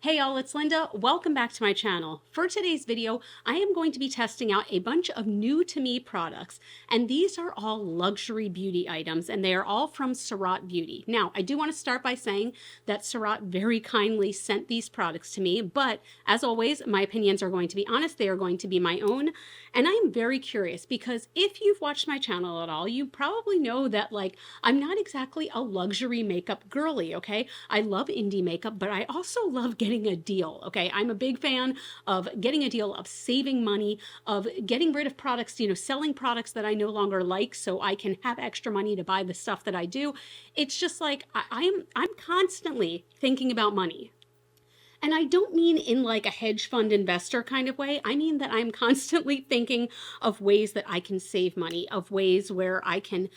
Hey y'all, it's Linda. Welcome back to my channel. For today's video, I am going to be testing out a bunch of new to me products, and these are all luxury beauty items, and they are all from Surratt Beauty. Now, I do want to start by saying that Surratt very kindly sent these products to me, but as always, my opinions are going to be honest. They are going to be my own, and I am very curious because if you've watched my channel at all, you probably know that I'm not exactly a luxury makeup girly, okay? I love indie makeup, but I also love getting a deal, okay? I'm a big fan of getting a deal, of saving money, of getting rid of products, selling products that I no longer like so I can have extra money to buy the stuff that I do. It's just like I'm constantly thinking about money. And I don't mean in like a hedge fund investor kind of way. I mean that I'm constantly thinking of ways that I can save money, of ways where I can,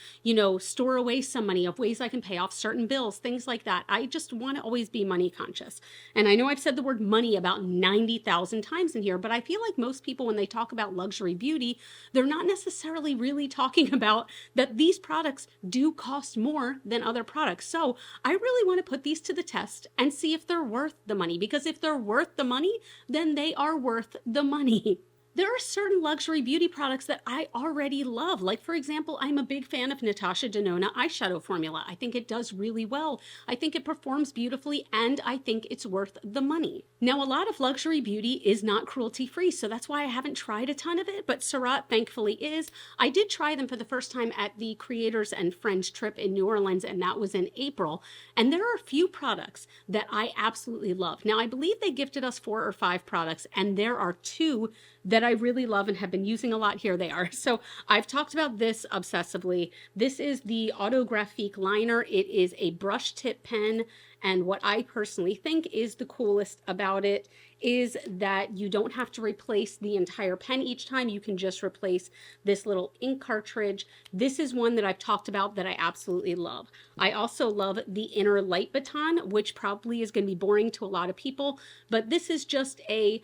store away some money, of ways I can pay off certain bills, things like that. I just want to always be money conscious. And I know I've said the word money about 90,000 times in here, but I feel like most people, when they talk about luxury beauty, they're not necessarily really talking about that these products do cost more than other products. So I really want to put these to the test and see if they're worth the money, because if they're worth the money, then they are worth the money. There are certain luxury beauty products that I already love. Like, for example, I'm a big fan of Natasha Denona eyeshadow formula. I think it does really well. I think it performs beautifully, and I think it's worth the money. Now, a lot of luxury beauty is not cruelty-free, so that's why I haven't tried a ton of it, but Surratt thankfully is. I did try them for the first time at the Creators and Friends trip in New Orleans, and that was in April. And there are a few products that I absolutely love. Now, I believe they gifted us 4 or 5 products, and there are 2 that I really love and have been using a lot. Here they are. So I've talked about this obsessively. This is the Autographique liner. It is a brush tip pen. And what I personally think is the coolest about it is that you don't have to replace the entire pen each time. You can just replace this little ink cartridge. This is one that I've talked about that I absolutely love. I also love the Inner Light Baton, which probably is going to be boring to a lot of people, but this is just a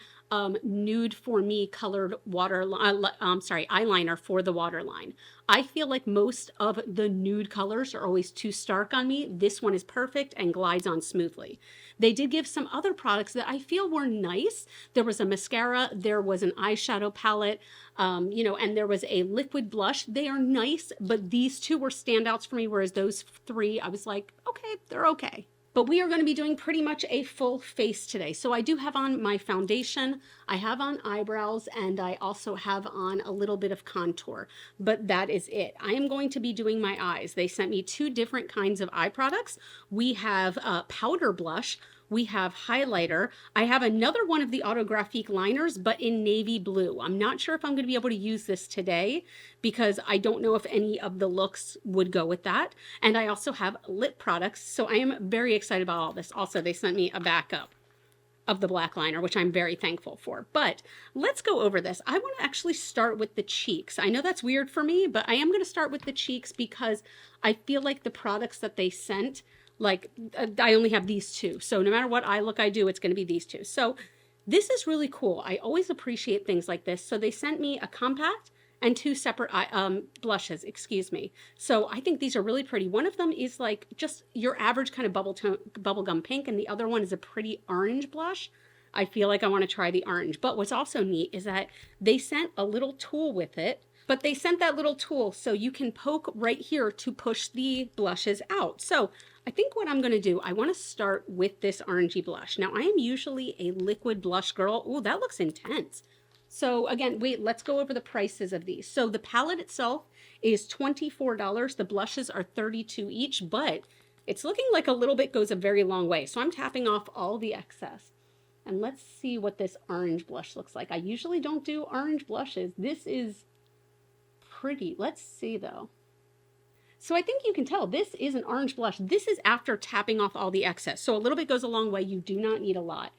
nude for me colored eyeliner for the waterline. I feel like most of the nude colors are always too stark on me. This one is perfect and glides on smoothly. They did give some other products that I feel were nice. There was a mascara, there was an eyeshadow palette, and there was a liquid blush. They are nice, but these 2 were standouts for me, whereas those 3, I was like, okay, they're okay. But we are going to be doing pretty much a full face today. So I do have on my foundation, I have on eyebrows, and I also have on a little bit of contour. But that is it. I am going to be doing my eyes. They sent me 2 different kinds of eye products. We have powder blush. We have highlighter. I have another one of the Autographique liners, but in navy blue. I'm not sure if I'm going to be able to use this today because I don't know if any of the looks would go with that. And I also have lip products, so I am very excited about all this. Also, they sent me a backup of the black liner, which I'm very thankful for. But let's go over this. I want to actually start with the cheeks. I know that's weird for me, but I am going to start with the cheeks because I feel like the products that they sent, I only have these 2. So no matter what eye look I do, it's going to be these 2. So this is really cool. I always appreciate things like this. So they sent me a compact and 2 separate blushes, excuse me. So I think these are really pretty. One of them is like just your average kind of bubblegum pink, and the other one is a pretty orange blush. I feel like I want to try the orange. But what's also neat is that they sent a little tool with it. But they sent that little tool so you can poke right here to push the blushes out. So I think what I'm going to do, I want to start with this orangey blush. Now, I am usually a liquid blush girl. Oh, that looks intense. So again, wait, let's go over the prices of these. So the palette itself is $24. The blushes are $32 each, but it's looking like a little bit goes a very long way. So I'm tapping off all the excess. And let's see what this orange blush looks like. I usually don't do orange blushes. This is pretty. Let's see though. So I think you can tell this is an orange blush. This is after tapping off all the excess. So a little bit goes a long way. You do not need a lot.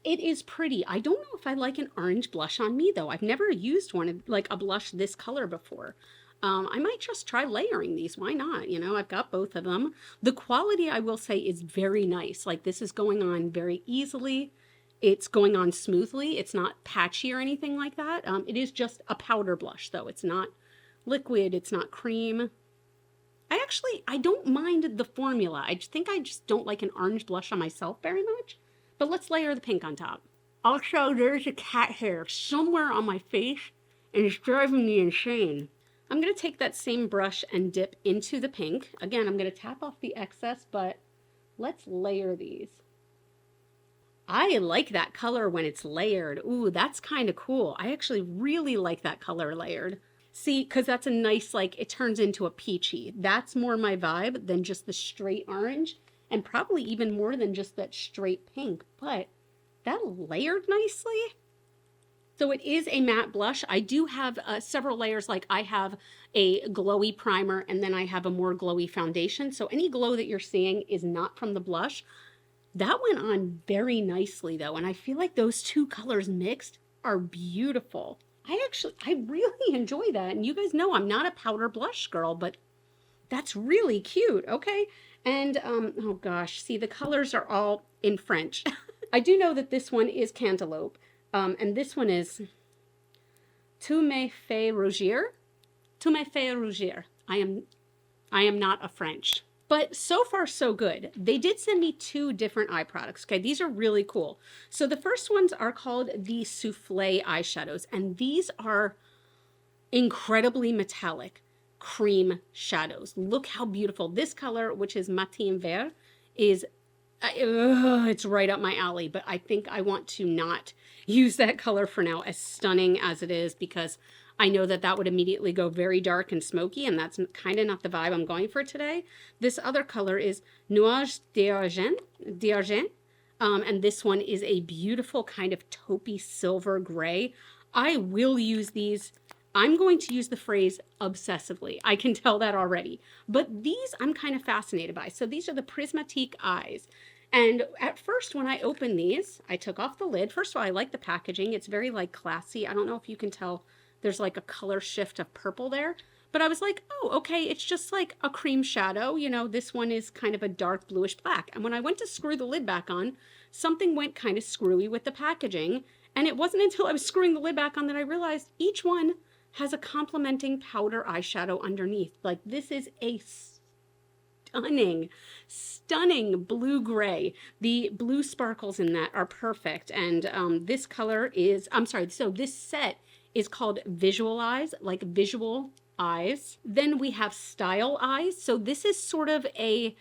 It is pretty. I don't know if I like an orange blush on me though. I've never used one like a blush this color before. I might just try layering these. Why not? I've got both of them. The quality, I will say, is very nice. Like, this is going on very easily. It's going on smoothly. It's not patchy or anything like that. It is just a powder blush though. It's not liquid. It's not cream. I don't mind the formula. I think I just don't like an orange blush on myself very much. But let's layer the pink on top. Also, there's a cat hair somewhere on my face and it's driving me insane. I'm going to take that same brush and dip into the pink. Again, I'm going to tap off the excess, but let's layer these. I like that color when it's layered. Ooh, that's kind of cool. I actually really like that color layered. See, because that's a nice, like, it turns into a peachy. That's more my vibe than just the straight orange, and probably even more than just that straight pink, but that layered nicely. So it is a matte blush. I do have several layers, like I have a glowy primer and then I have a more glowy foundation. So any glow that you're seeing is not from the blush. That went on very nicely though, and I feel like those two colors mixed are beautiful. I really enjoy that, and you guys know I'm not a powder blush girl, but that's really cute, okay? And, oh gosh, see, the colors are all in French. I do know that this one is Cantaloupe, and this one is Tu me fais rougir. Tu me fais rougir. I am not a French. But so far, so good. They did send me 2 different eye products, okay? These are really cool. So the first ones are called the Soufflé eyeshadows, and these are incredibly metallic cream shadows. Look how beautiful. This color, which is Matin Vert, is, it's right up my alley, but I think I want to not use that color for now, as stunning as it is, because I know that that would immediately go very dark and smoky, and that's kind of not the vibe I'm going for today. This other color is Nuage d'Argent, and this one is a beautiful kind of taupey silver gray. I will use these. I'm going to use the phrase obsessively. I can tell that already. But these I'm kind of fascinated by. So these are the Prismatique eyes. And at first when I opened these, I took off the lid. First of all, I like the packaging. It's very like classy. I don't know if you can tell. There's like a color shift of purple there, but I was like, oh, okay, it's just like a cream shadow. You know, this one is kind of a dark bluish black. And when I went to screw the lid back on, something went kind of screwy with the packaging. And it wasn't until I was screwing the lid back on that I realized each one has a complementing powder eyeshadow underneath. Like, this is a stunning, stunning blue gray. The blue sparkles in that are perfect. And this color is, I'm sorry, so this set is called Visual Eyes, like visual eyes. Then we have Style Eyes. So this is sort of a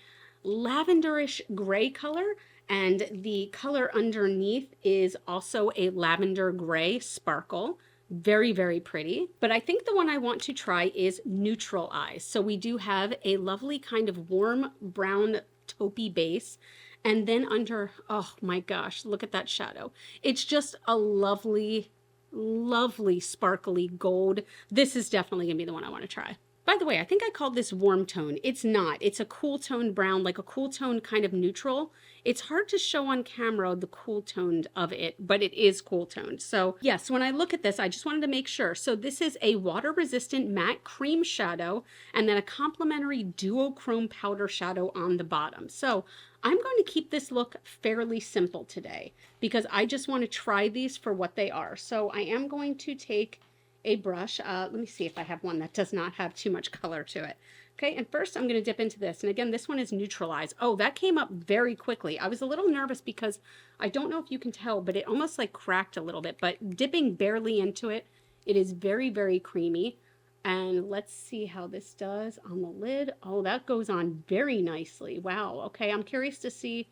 lavenderish gray color, and the color underneath is also a lavender gray sparkle. Very, very pretty. But I think the one I want to try is Neutral Eyes. So we do have a lovely kind of warm brown taupey base. And then under, oh my gosh, look at that shadow. It's just a lovely, lovely sparkly gold. This is definitely gonna be the one I want to try. By the way, I think I called this warm tone. It's not. It's a cool tone brown, like a cool tone kind of neutral. It's hard to show on camera the cool toned of it, but it is cool toned. So yes, when I look at this, I just wanted to make sure. So this is a water resistant matte cream shadow and then a complementary duochrome powder shadow on the bottom. So I'm going to keep this look fairly simple today because I just want to try these for what they are. So I am going to take a brush. Let me see if I have one that does not have too much color to it. Okay, and first I'm going to dip into this. And again, this one is Neutral Eyes. Oh, that came up very quickly. I was a little nervous because I don't know if you can tell, but it almost like cracked a little bit. But dipping barely into it, it is very, very creamy. And let's see how this does on the lid. Oh, that goes on very nicely. Wow. Okay, I'm curious to see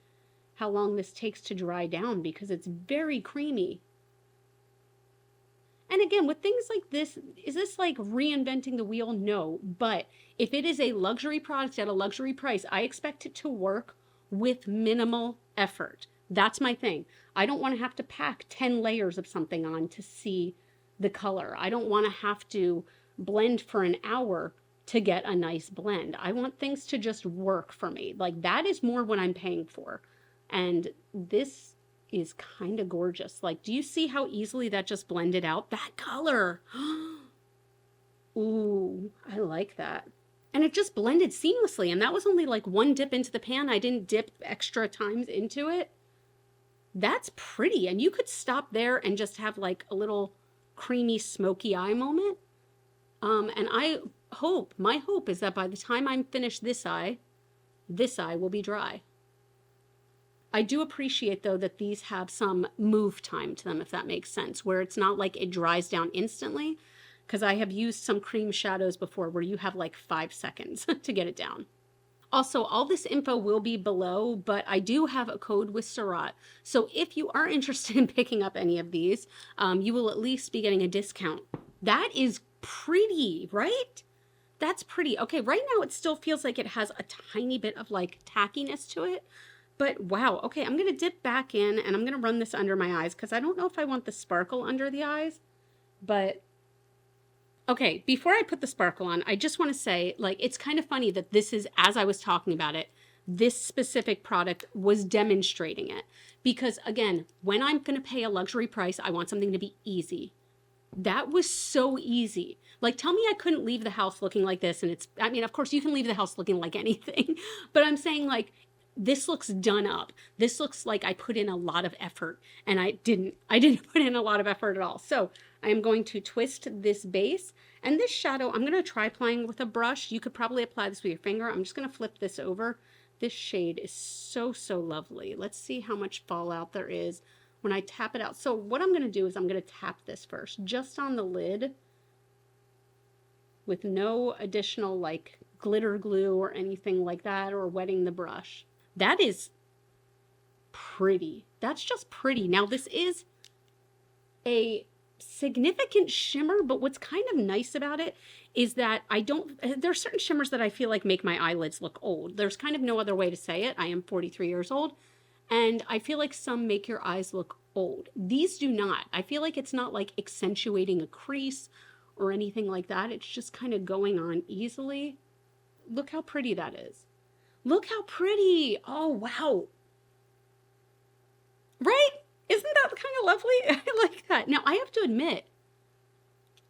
how long this takes to dry down because it's very creamy. And again, with things like this, is this like reinventing the wheel? No. But if it is a luxury product at a luxury price, I expect it to work with minimal effort. That's my thing. I don't want to have to pack 10 layers of something on to see the color. I don't want to have to blend for an hour to get a nice blend. I want things to just work for me. Like, that is more what I'm paying for. And this is kind of gorgeous. Like, do you see how easily that just blended out? That color. Ooh, I like that. And it just blended seamlessly. And that was only like one dip into the pan. I didn't dip extra times into it. That's pretty. And you could stop there and just have like a little creamy, smoky eye moment. And my hope is that by the time I'm finished this eye will be dry. I do appreciate though that these have some move time to them, if that makes sense, where it's not like it dries down instantly, because I have used some cream shadows before where you have like 5 seconds to get it down. Also, all this info will be below, but I do have a code with Surratt. So if you are interested in picking up any of these, you will at least be getting a discount. That is pretty, right? That's pretty. Okay, right now it still feels like it has a tiny bit of like tackiness to it. But wow, okay, I'm going to dip back in and I'm going to run this under my eyes because I don't know if I want the sparkle under the eyes, but okay, before I put the sparkle on, I just want to say, like, it's kind of funny that this is, as I was talking about it, this specific product was demonstrating it. Because again, when I'm going to pay a luxury price, I want something to be easy. That was so easy. Like, tell me I couldn't leave the house looking like this. And it's, I mean, of course you can leave the house looking like anything, but I'm saying like, this looks done up. This looks like I put in a lot of effort, and I didn't put in a lot of effort at all. So I am going to twist this base, and this shadow, I'm going to try applying with a brush. You could probably apply this with your finger. I'm just going to flip this over. This shade is so, so lovely. Let's see how much fallout there is when I tap it out. So what I'm going to do is I'm going to tap this first, just on the lid, with no additional like glitter glue or anything like that, or wetting the brush. That is pretty. That's just pretty. Now this is a significant shimmer, but what's kind of nice about it is that there are certain shimmers that I feel like make my eyelids look old. There's kind of no other way to say it. I am 43 years old, and I feel like some make your eyes look old. These do not. I feel like it's not like accentuating a crease or anything like that. It's just kind of going on easily. Look how pretty that is. Look how pretty. Oh, wow. Right? Isn't that kind of lovely? I like that. Now, I have to admit,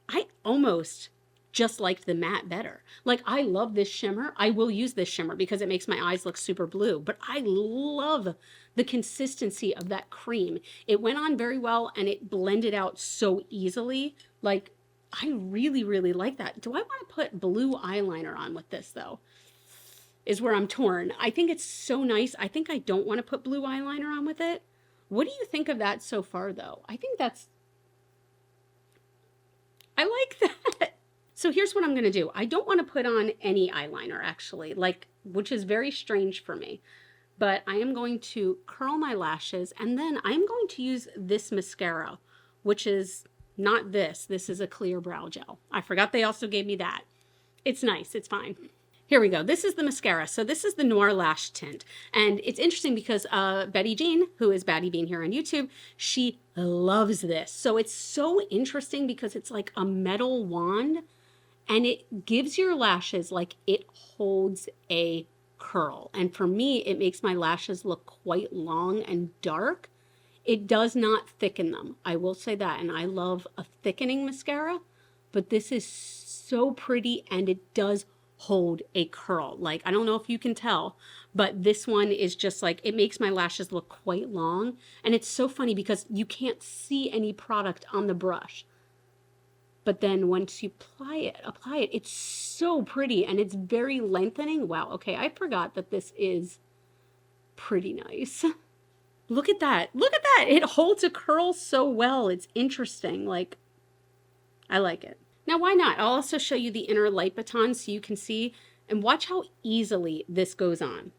I almost just liked the matte better. Like, I love this shimmer. I will use this shimmer because it makes my eyes look super blue. But I love the consistency of that cream. It went on very well, and it blended out so easily. Like, I really, really like that. Do I want to put blue eyeliner on with this, though? Is where I'm torn. I think it's so nice. I think I don't want to put blue eyeliner on with it. What do you think of that so far, though? I think I like that. So here's what I'm going to do. I don't want to put on any eyeliner, actually, like, which is very strange for me. But I am going to curl my lashes, and then I'm going to use this mascara, which is not this. This is a clear brow gel. I forgot they also gave me that. It's nice. It's fine. Here we go. This is the mascara. So this is the Noir Lash Tint. And it's interesting because Betty Jean, who is Batty Bean here on YouTube, she loves this. So it's so interesting because it's like a metal wand, and it gives your lashes like it holds a curl. And for me, it makes my lashes look quite long and dark. It does not thicken them. I will say that. And I love a thickening mascara, but this is so pretty, and it does hold a curl. Like, I don't know if you can tell, but this one is just like, it makes my lashes look quite long. And it's so funny because you can't see any product on the brush, but then once you apply it, it's so pretty, and it's very lengthening. Wow. Okay. I forgot that this is pretty nice. Look at that. Look at that. It holds a curl so well. It's interesting. Like, I like it. Now, why not? I'll also show you the inner light baton so you can see, and watch how easily this goes on.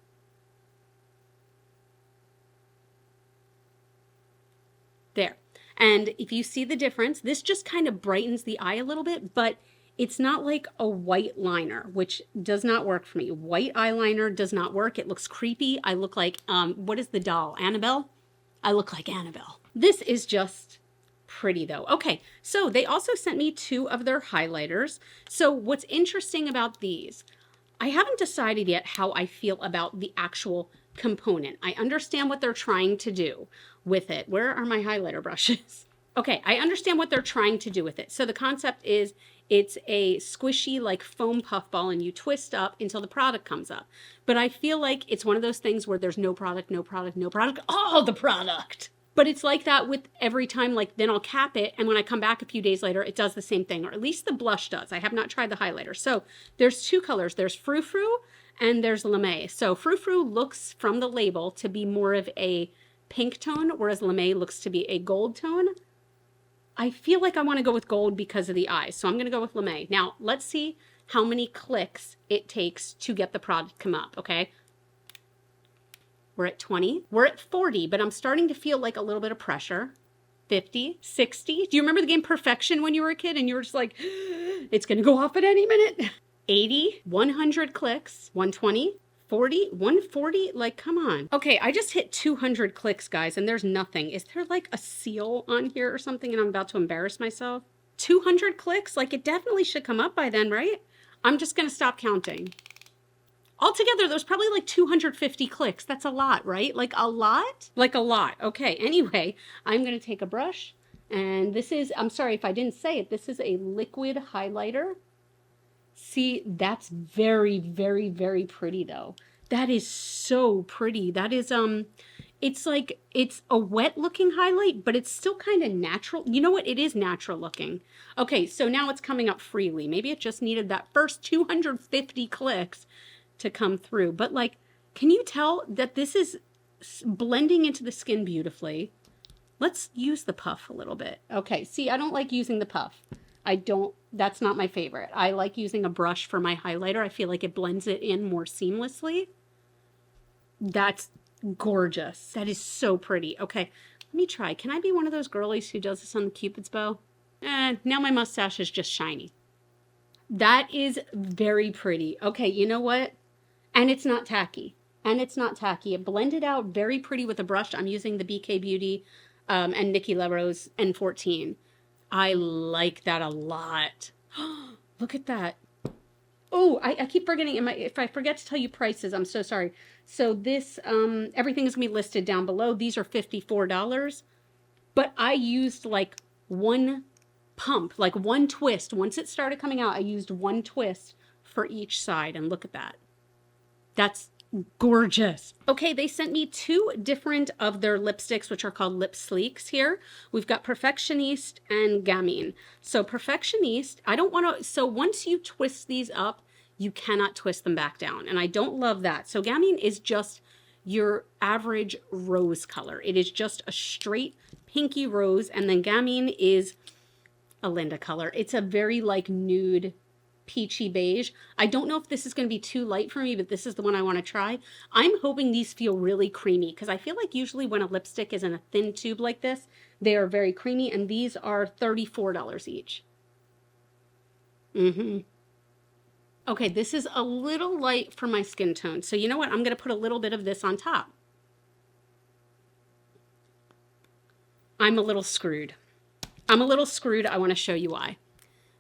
There. And if you see the difference, this just kind of brightens the eye a little bit, but it's not like a white liner, which does not work for me. White eyeliner does not work. It looks creepy. I look like, what is the doll? Annabelle? I look like Annabelle. This is just pretty though. Okay, so they also sent me 2 of their highlighters. So what's interesting about these, I haven't decided yet how I feel about the actual component. I understand what they're trying to do with it. Where are my highlighter brushes? Okay, I understand what they're trying to do with it. So the concept is it's a squishy like foam puff ball, and you twist up until the product comes up. But I feel like it's one of those things where there's no product, no product, no product. Oh, the product. But it's like that with every time, like then I'll cap it, and when I come back a few days later, it does the same thing, or at least the blush does. I have not tried the highlighter. So there's two colors. There's Frou Frou and there's Lame. So Frou Frou looks from the label to be more of a pink tone, whereas Lame looks to be a gold tone. I feel like I want to go with gold because of the eyes, so I'm going to go with Lame. Now, let's see how many clicks it takes to get the product come up, okay? We're at 20. We're at 40, but I'm starting to feel like a little bit of pressure. 50, 60. Do you remember the game Perfection when you were a kid and you were just like, it's going to go off at any minute? 80, 100 clicks, 120, 40, 140. Like, come on. Okay, I just hit 200 clicks, guys, and there's nothing. Is there like a seal on here or something and I'm about to embarrass myself? 200 clicks? Like, it definitely should come up by then, right? I'm just going to stop counting. Altogether, there's probably like 250 clicks. That's a lot, right? Like a lot? Like a lot. Okay, anyway, I'm going to take a brush. And this is, I'm sorry if I didn't say it, this is a liquid highlighter. See, that's very, very, very pretty though. That is so pretty. That is, it's like, it's a wet looking highlight, but it's still kind of natural. You know what? It is natural looking. Okay, so now it's coming up freely. Maybe it just needed that first 250 clicks to come through. But like, can you tell that this is blending into the skin beautifully? Let's use the puff a little bit. Okay, see, I don't like using the puff. That's not my favorite. I like using a brush for my highlighter. I feel like it blends it in more seamlessly. That's gorgeous. That is so pretty. Okay, let me try. Can I be one of those girlies who does this on the Cupid's bow? Now my mustache is just shiny. That is very pretty. Okay, you know what? And it's not tacky. And it's not tacky. It blended out very pretty with a brush. I'm using the BK Beauty and Nikki LaRose N14. I like that a lot. Look at that. Oh, I keep forgetting. If I forget to tell you prices, I'm so sorry. So this, everything is going to be listed down below. These are $54. But I used like one pump, like one twist. Once it started coming out, I used one twist for each side. And look at that. That's gorgeous. Okay, they sent me two different of their lipsticks, which are called Lip Sleeks here. We've got Perfectioniste and Gamine. So Perfectioniste, I don't want to, so once you twist these up, you cannot twist them back down. And I don't love that. So Gamine is just your average rose color. It is just a straight pinky rose. And then Gamine is a Linda color. It's a very like nude peachy beige. I don't know if this is going to be too light for me, but this is the one I want to try. I'm hoping these feel really creamy because I feel like usually when a lipstick is in a thin tube like this, they are very creamy, and these are $34 each. Okay, this is a little light for my skin tone. So you know what? I'm going to put a little bit of this on top. I'm a little screwed. I'm a little screwed. I want to show you why.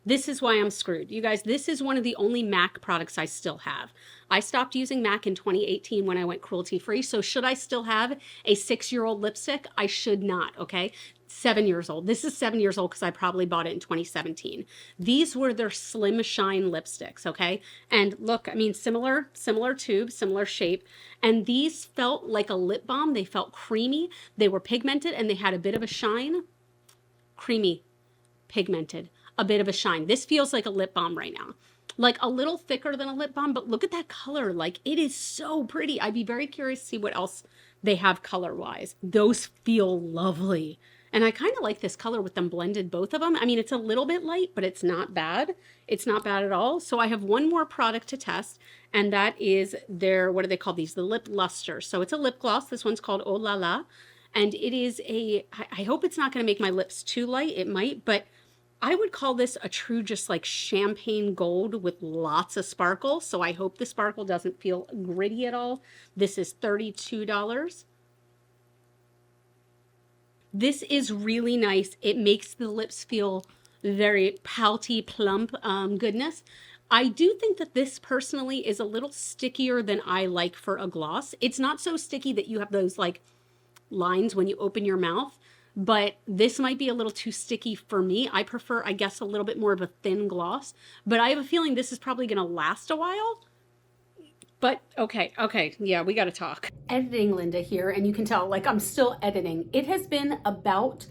This is why I'm screwed. You guys, this is one of the only MAC products I still have. I stopped using MAC in 2018 when I went cruelty-free. So should I still have a 6-year-old lipstick? I should not, okay? 7 years old. This is 7 years old because I probably bought it in 2017. These were their Slim Shine lipsticks, okay? And look, I mean, similar tube, similar shape. And these felt like a lip balm. They felt creamy. They were pigmented and they had a bit of a shine. Creamy, pigmented. A bit of a shine. This feels like a lip balm right now. Like a little thicker than a lip balm, but look at that color. Like it is so pretty. I'd be very curious to see what else they have color-wise. Those feel lovely. And I kind of like this color with them blended, both of them. I mean, it's a little bit light, but it's not bad. It's not bad at all. So I have one more product to test, and that is their, what do they call these? The lip luster. So it's a lip gloss. This one's called Oh La La. And it is a, I hope it's not going to make my lips too light. It might, but I would call this a true just like champagne gold with lots of sparkle. So I hope the sparkle doesn't feel gritty at all. This is $32. This is really nice. It makes the lips feel very pouty, plump goodness. I do think that this personally is a little stickier than I like for a gloss. It's not so sticky that you have those like lines when you open your mouth. But this might be a little too sticky for me. I prefer, I guess, a little bit more of a thin gloss. But I have a feeling this is probably going to last a while. But okay, yeah, we gotta talk. Editing Linda here, and you can tell like I'm still editing. It has been about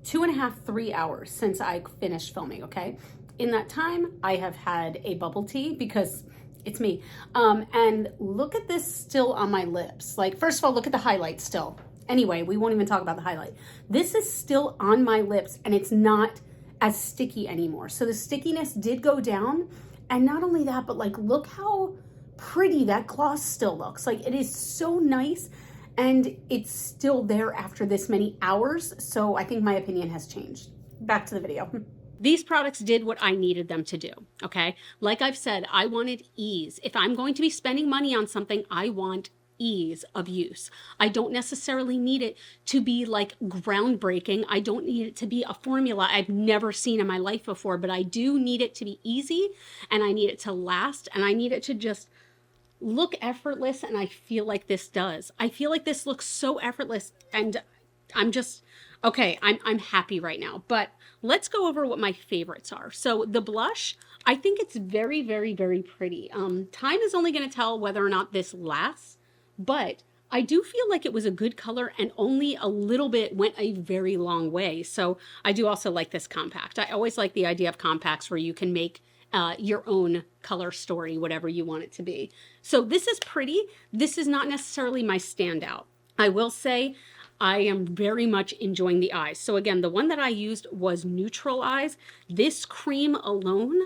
2.5, 3 hours since I finished filming, okay? In that time, I have had a bubble tea because it's me. And look at this still on my lips. Like, first of all, look at the highlight still. Anyway, we won't even talk about the highlight. This is still on my lips and it's not as sticky anymore. So the stickiness did go down. And not only that, but like, look how pretty that gloss still looks. Like, it is so nice and it's still there after this many hours. So I think my opinion has changed. Back to the video. These products did what I needed them to do, okay? Like I've said, I wanted ease. If I'm going to be spending money on something, I want ease of use. I don't necessarily need it to be like groundbreaking. I don't need it to be a formula I've never seen in my life before, but I do need it to be easy and I need it to last and I need it to just look effortless, and I feel like this does. I feel like this looks so effortless and I'm just, okay, I'm happy right now. But let's go over what my favorites are. So the blush, I think it's very, very, very pretty. Time is only going to tell whether or not this lasts, but I do feel like it was a good color and only a little bit went a very long way. So I do also like this compact. I always like the idea of compacts where you can make your own color story, whatever you want it to be. So this is pretty. This is not necessarily my standout. I will say I am very much enjoying the eyes. So again, the one that I used was neutral eyes. This cream alone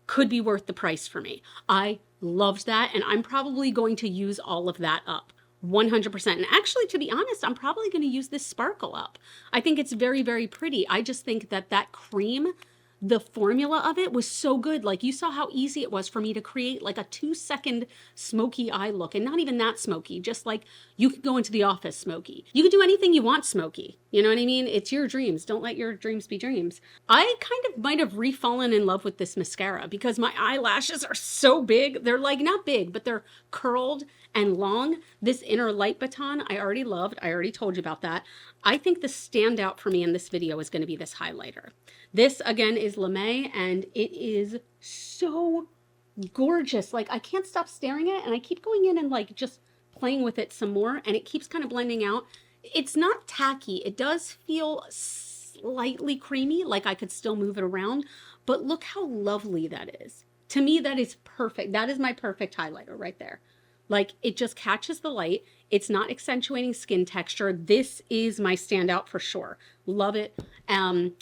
could be worth the price for me. I loved that, and I'm probably going to use all of that up. 100%. And actually, to be honest, I'm probably going to use this sparkle up. I think it's very, very pretty. I just think that that cream, the formula of it was so good. Like, you saw how easy it was for me to create like a 2-second smoky eye look, and not even that smoky, just like you could go into the office smoky. You could do anything you want smoky. You know what I mean? It's your dreams. Don't let your dreams be dreams. I kind of might have refallen in love with this mascara because my eyelashes are so big. They're like not big, but they're curled and long. This inner light baton I already loved. I already told you about that. I think the standout for me in this video is going to be this highlighter. This again is Lame, and it is so gorgeous. Like, I can't stop staring at it, and I keep going in and like just playing with it some more, and it keeps kind of blending out. It's not tacky. It does feel slightly creamy, like I could still move it around, but look how lovely that is. To me, that is perfect. That is my perfect highlighter right there. Like, it just catches the light. It's not accentuating skin texture. This is my standout for sure. Love it.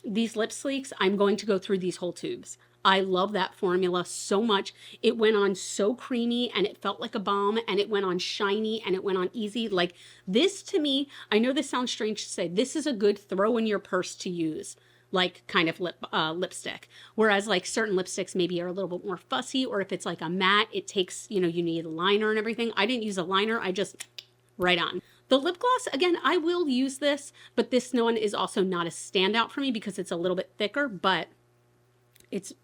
These lip sleeks, I'm going to go through these whole tubes. I love that formula so much. It went on so creamy and it felt like a balm, and it went on shiny and it went on easy. Like, this to me, I know this sounds strange to say, this is a good throw in your purse to use, like kind of lipstick. Whereas like certain lipsticks maybe are a little bit more fussy, or if it's like a matte, it takes, you know, you need a liner and everything. I didn't use a liner. I just right on. The lip gloss, again, I will use this, but this one is also not a standout for me because it's a little bit thicker, but it's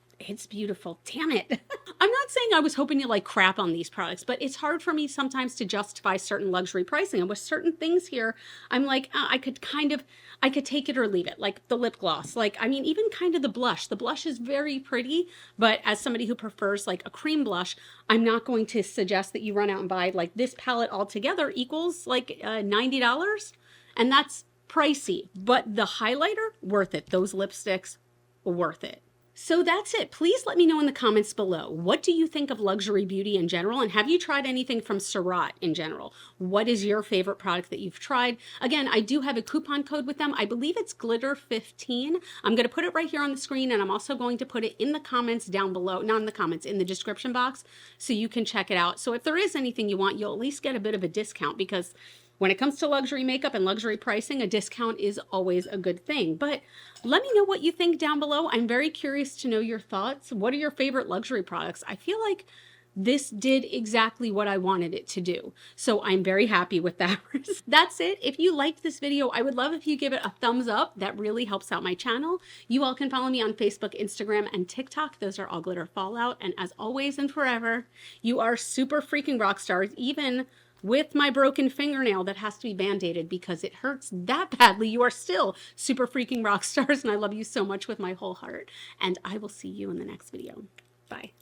beautiful. Damn it. I'm not saying I was hoping to like crap on these products, but it's hard for me sometimes to justify certain luxury pricing. And with certain things here, I'm like, I could take it or leave it. Like the lip gloss, like, I mean, even kind of the blush is very pretty, but as somebody who prefers like a cream blush, I'm not going to suggest that you run out and buy like this palette altogether equals like $90. And that's pricey, but the highlighter, worth it. Those lipsticks, worth it. So that's it. Please let me know in the comments below. What do you think of luxury beauty in general? And have you tried anything from Surratt in general? What is your favorite product that you've tried? Again, I do have a coupon code with them. I believe it's glitter15. I'm going to put it right here on the screen, and I'm also going to put it in the comments down below. Not in the comments, in the description box, so you can check it out. So if there is anything you want, you'll at least get a bit of a discount, because when it comes to luxury makeup and luxury pricing, a discount is always a good thing. But let me know what you think down below. I'm very curious to know your thoughts. What are your favorite luxury products? I feel like this did exactly what I wanted it to do. So I'm very happy with that. That's it. If you liked this video, I would love if you give it a thumbs up. That really helps out my channel. You all can follow me on Facebook, Instagram, and TikTok. Those are all Glitter Fallout. And as always and forever, you are super freaking rock stars, even with my broken fingernail that has to be band-aided because it hurts that badly. You are still super freaking rock stars, and I love you so much with my whole heart. And I will see you in the next video. Bye.